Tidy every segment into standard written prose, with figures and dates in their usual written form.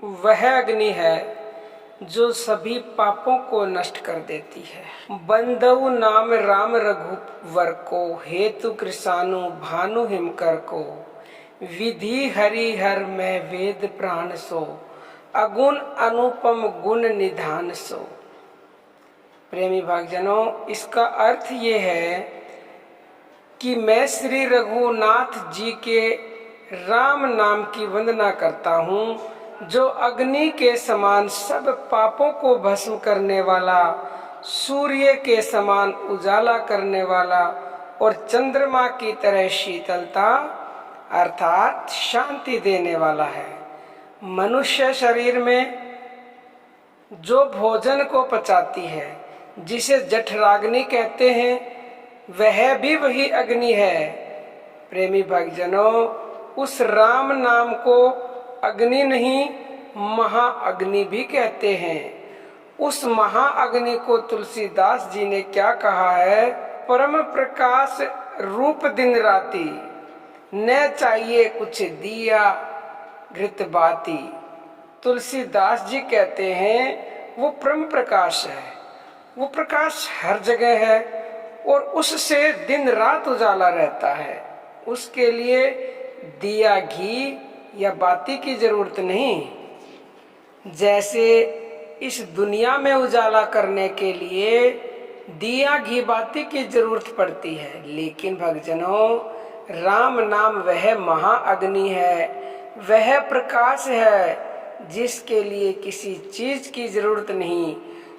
वह अग्नि है जो सभी पापों को नष्ट कर देती है। बंदऊ नाम राम रघुवर को, हेतु कृषाणु भानु हिमकर को। विधि हरिहर में वेद प्राण सो, अगुण अनुपम गुण निधान सो। प्रेमी भक्तजनों, इसका अर्थ ये है कि मैं श्री रघुनाथ जी के राम नाम की वंदना करता हूँ, जो अग्नि के समान सब पापों को भस्म करने वाला, सूर्य के समान उजाला करने वाला और चंद्रमा की तरह शीतलता अर्थात शांति देने वाला है। मनुष्य शरीर में जो भोजन को पचाती है, जिसे जठराग्नि कहते हैं, वह भी वही अग्नि है। प्रेमी भक्तजनों, उस राम नाम को अग्नि नहीं महाअग्नि भी कहते हैं। उस महाअग्नि को तुलसीदास जी ने क्या कहा है? परम प्रकाश रूप दिन राती, न चाहिए कुछ दिया घृत बाती। तुलसीदास जी कहते हैं वो परम प्रकाश है, वो प्रकाश हर जगह है और उससे दिन रात उजाला रहता है। उसके लिए दिया घी या बाती की जरूरत नहीं। जैसे इस दुनिया में उजाला करने के लिए दिया घी बाती की जरूरत पड़ती है, लेकिन भक्तजनों, राम नाम वह महाअग्नि है, वह प्रकाश है जिसके लिए किसी चीज की जरूरत नहीं।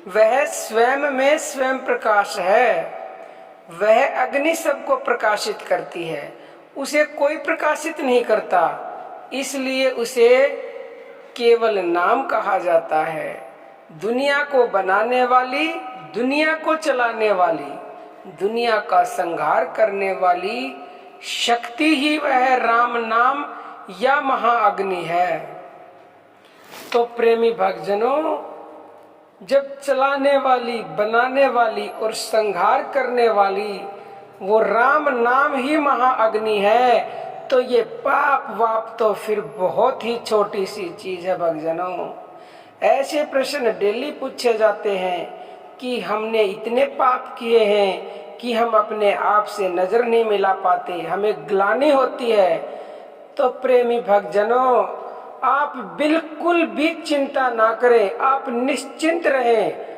वह स्वयं में स्वयं प्रकाश है। वह अग्नि सबको प्रकाशित करती है, उसे कोई प्रकाशित नहीं करता, इसलिए उसे केवल नाम कहा जाता है। दुनिया को बनाने वाली, दुनिया को चलाने वाली, दुनिया का संहार करने वाली शक्ति ही वह राम नाम या महाअग्नि है। तो प्रेमी भक्तजनों, जब चलाने वाली, बनाने वाली और संहार करने वाली वो राम नाम ही महाअग्नि है, तो ये पाप वाप तो फिर बहुत ही छोटी सी चीज है। भक्तजनों, ऐसे प्रश्न डेली पूछे जाते हैं कि हमने इतने पाप किए हैं कि हम अपने आप से नजर नहीं मिला पाते, हमें ग्लानि होती है। तो प्रेमी भक्तजनों, आप बिल्कुल भी चिंता ना करें, आप निश्चिंत रहें।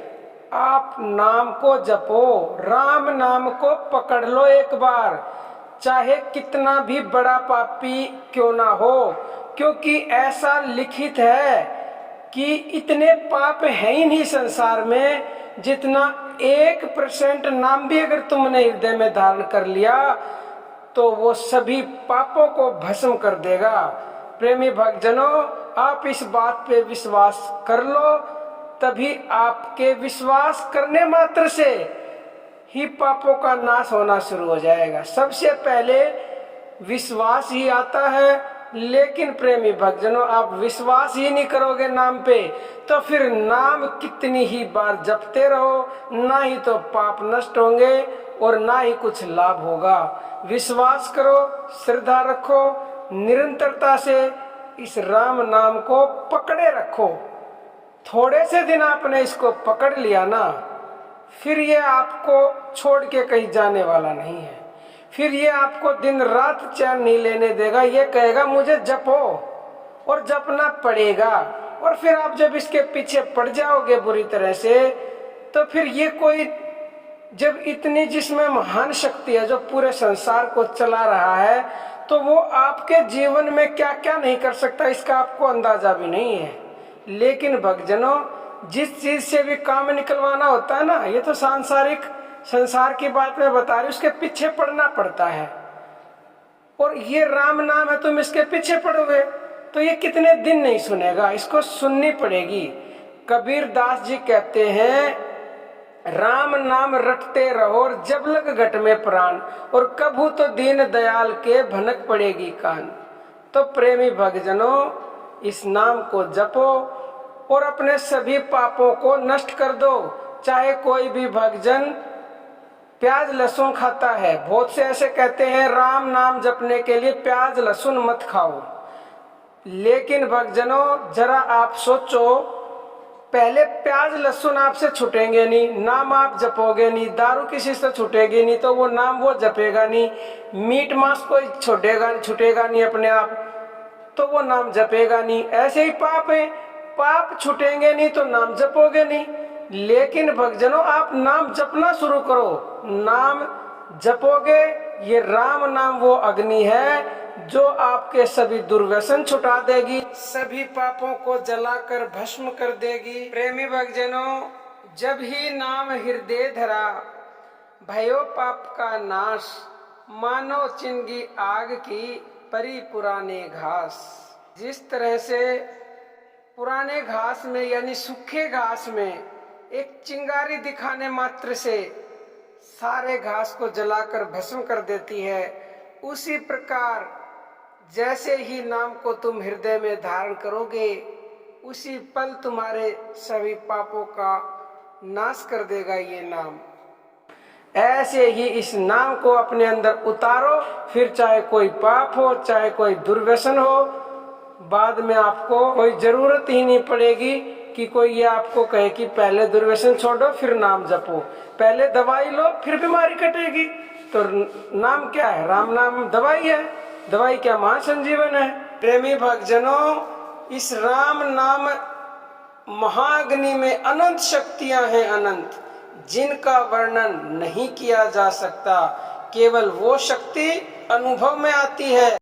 आप नाम को जपो, राम नाम को पकड़ लो एक बार, चाहे कितना भी बड़ा पापी क्यों ना हो, क्योंकि ऐसा लिखित है कि इतने पाप है ही नहीं संसार में, जितना 1% नाम भी अगर तुमने हृदय में धारण कर लिया तो वो सभी पापों को भस्म कर देगा। प्रेमी भक्तजनों, आप इस बात पे विश्वास कर लो, तभी आपके विश्वास करने मात्र से ही पापों का नाश होना शुरू हो जाएगा। सबसे पहले विश्वास ही आता है, लेकिन प्रेमी भक्तजनों, आप विश्वास ही नहीं करोगे नाम पे, तो फिर नाम कितनी ही बार जपते रहो, ना ही तो पाप नष्ट होंगे और ना ही कुछ लाभ होगा। विश्वास करो, श्रद्धा रखो, निरंतरता से इस राम नाम को पकड़े रखो। थोड़े से दिन आपने इसको पकड़ लिया ना, फिर ये आपको छोड़ के कहीं जाने वाला नहीं है। फिर ये आपको दिन रात चैन नहीं लेने देगा, ये कहेगा मुझे जपो, और जपना पड़ेगा। और फिर आप जब इसके पीछे पड़ जाओगे बुरी तरह से, तो फिर ये कोई, जब इतनी जिसमें महान शक्ति है जो पूरे संसार को चला रहा है, तो वो आपके जीवन में क्या क्या नहीं कर सकता, इसका आपको अंदाजा भी नहीं है। लेकिन भक्तजनों, जिस चीज से भी काम निकलवाना होता है ना, ये तो सांसारिक संसार की बात में बता रही, उसके पीछे पड़ना पड़ता है। और ये राम नाम है, तुम इसके पीछे पड़ोगे तो ये कितने दिन नहीं सुनेगा, इसको सुननी पड़ेगी। कबीर दास जी कहते हैं, राम नाम रटते रहो और जब लग घट में प्राण, और कभू तो दीन दयाल के भनक पड़ेगी कान। तो प्रेमी भक्तजनों, इस नाम को जपो और अपने सभी पापों को नष्ट कर दो। चाहे कोई भी भक्तजन प्याज लहसुन खाता है, बहुत से ऐसे कहते हैं राम नाम जपने के लिए प्याज लहसुन मत खाओ, लेकिन भक्तजनों जरा आप सोचो, पहले प्याज लहसुन आपसे छूटेंगे नहीं, नाम आप जपोगे नहीं, दारू किसी से छूटेगी नहीं तो वो नाम वो जपेगा नहीं, मीट मांस कोई छूटेगा नहीं अपने आप तो वो नाम जपेगा नहीं। ऐसे ही पाप है, पाप छूटेंगे नहीं तो नाम जपोगे नहीं। लेकिन भक्तजनों आप नाम जपना शुरू करो, नाम जपोगे, ये राम नाम वो अग्नि है जो आपके सभी दुर्व्यसन छुटा देगी, सभी पापों को जलाकर भस्म कर देगी। प्रेमी भक्तजनों, जब ही नाम हृदय धरा, भयो पाप का नाश, मानो चिंगी आग की परी पुराने घास। जिस तरह से पुराने घास में यानी सूखे घास में एक चिंगारी दिखाने मात्र से सारे घास को जलाकर भस्म कर देती है, उसी प्रकार जैसे ही नाम को तुम हृदय में धारण करोगे, उसी पल तुम्हारे सभी पापों का नाश कर देगा ये नाम। ऐसे ही इस नाम को अपने अंदर उतारो, फिर चाहे कोई पाप हो, चाहे कोई दुर्व्यसन हो, बाद में आपको कोई जरूरत ही नहीं पड़ेगी कि कोई ये आपको कहे कि पहले दुर्व्यसन छोड़ो फिर नाम जपो, पहले दवाई लो फिर बीमारी कटेगी। तो नाम क्या है? राम नाम दवाई है, दवाई क्या महासंजीवन है। प्रेमी भक्तजनों, इस राम नाम महाअग्नि में अनंत शक्तियां हैं, अनंत, जिनका वर्णन नहीं किया जा सकता। केवल वो शक्ति अनुभव में आती है।